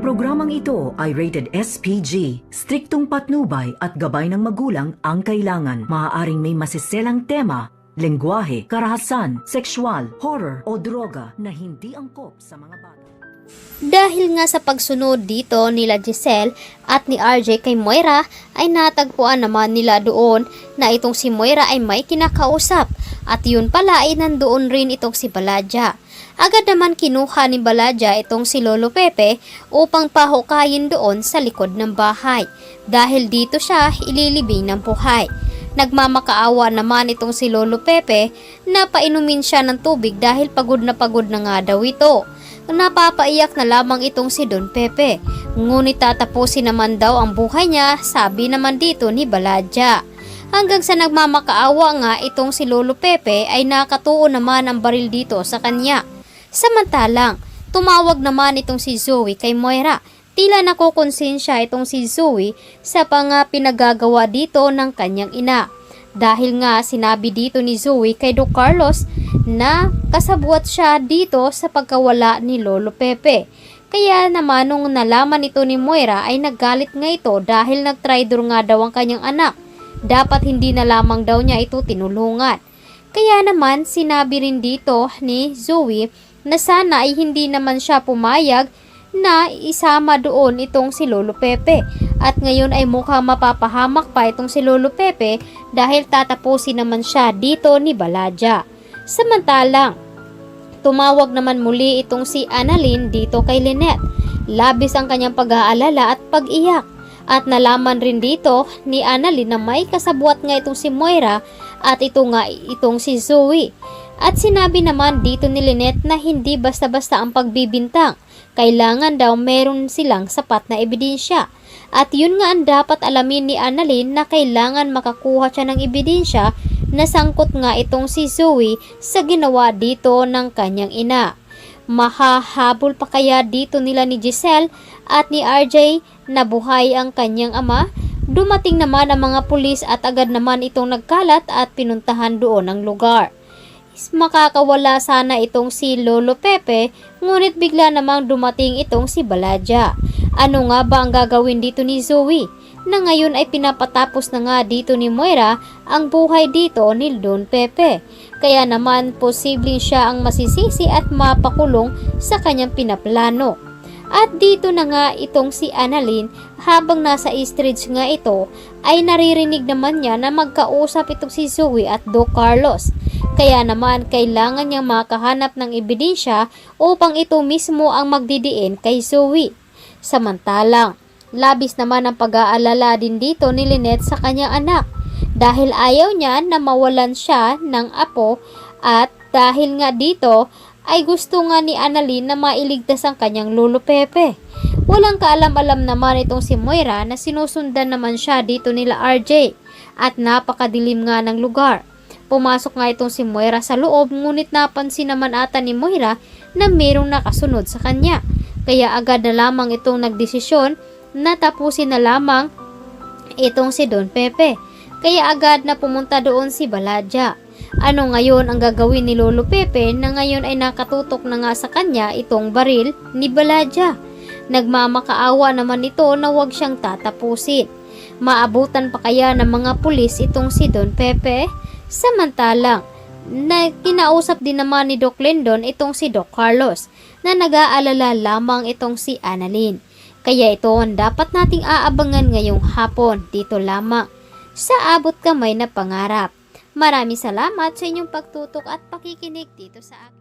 programang ito ay rated SPG. Striktong patnubay at gabay ng magulang ang kailangan. Maaaring may masiselang tema, lengguwahe, karahasan, sexual, horror o droga na hindi angkop sa mga bata. Dahil nga sa pagsunod dito nila Giselle at ni RJ kay Moira ay natagpuan naman nila doon na itong si Moira ay may kinakausap at yun pala ay nandoon rin itong si Baladja. Agad naman kinuha ni Baladja itong si Lolo Pepe upang pahukayin doon sa likod ng bahay dahil dito siya ililibing ng buhay. Nagmamakaawa naman itong si Lolo Pepe na painumin siya ng tubig dahil pagod na nga daw ito. Napapaiyak na lamang itong si Don Pepe, ngunit tatapusin naman daw ang buhay niya, sabi naman dito ni Baladja. Hanggang sa nagmamakaawa nga itong si Lolo Pepe ay nakatuon naman ang baril dito sa kanya. Samantalang, tumawag naman itong si Zoe kay Moira. Tila nakukonsensya itong si Zoe sa pinagagawa dito ng kanyang ina. Dahil nga sinabi dito ni Zoe kay Doc Carlos na kasabwat siya dito sa pagkawala ni Lolo Pepe. Kaya naman nung nalaman ito ni Moira ay naggalit nga ito dahil nagtraidor nga daw ang kanyang anak. Dapat hindi na lamang daw niya ito tinulungan. Kaya naman sinabi rin dito ni Zoe na sana ay hindi naman siya pumayag na isama doon itong si Lolo Pepe. At ngayon ay mukhang mapapahamak pa itong si Lolo Pepe dahil tatapusin naman siya dito ni Baladja. Samantalang, tumawag naman muli itong si Annalyn dito kay Lynette. Labis ang kanyang pag-aalala at pag-iyak. At nalaman rin dito ni Annalyn na may kasabwat nga itong si Moira at ito nga itong si Zoe. At sinabi naman dito ni Lynette na hindi basta-basta ang pagbibintang. Kailangan daw meron silang sapat na ebidensya. At yun nga ang dapat alamin ni Annalyn na kailangan makakuha siya ng ebidensya na sangkot nga itong si Zoe sa ginawa dito ng kanyang ina. Mahahabol pa kaya dito nila ni Giselle at ni RJ na buhay ang kanyang ama? Dumating naman ang mga pulis at agad naman itong nagkalat at pinuntahan doon ang lugar. Makakawala sana itong si Lolo Pepe, ngunit bigla namang dumating itong si Baladja. Ano nga ba ang gagawin dito ni Zoe? Na ngayon ay pinapatapos na nga dito ni Moira ang buhay dito ni Don Pepe. Kaya naman posibleng siya ang masisisi at mapakulong sa kanyang pinaplano. At dito na nga itong si Annalyn, habang nasa stage nga ito, ay naririnig naman niya na magkausap itong si Zoe at Doc Carlos. Kaya naman kailangan niyang makahanap ng ebidensya upang ito mismo ang magdidiin kay Zoe. Samantalang, labis naman ang pag-aalala din dito ni Lynette sa kanyang anak dahil ayaw niya na mawalan siya ng apo at dahil nga dito ay gusto nga ni Annalyn na mailigtas ang kanyang Lolo Pepe. Walang kaalam-alam naman itong si Moira na sinusundan naman siya dito nila RJ at napakadilim nga ng lugar. Pumasok nga itong si Moira sa loob ngunit napansin naman ata ni Moira na mayroong nakasunod sa kanya. Kaya agad na lamang itong nagdesisyon na tapusin na lamang itong si Don Pepe. Kaya agad na pumunta doon si Baladja. Ano ngayon ang gagawin ni Lolo Pepe na ngayon ay nakatutok na nga sa kanya itong baril ni Baladja? Nagmamakaawa naman ito na huwag siyang tatapusin. Maabutan pa kaya ng mga pulis itong si Don Pepe? Samantalang, kinausap din naman ni Doc Lindon itong si Doc Carlos na nag-aalala lamang itong si Annalyn. Kaya ito ang dapat nating aabangan ngayong hapon dito lamang sa Abot Kamay na Pangarap. Maraming salamat sa inyong pagtutok at pakikinig dito sa akin.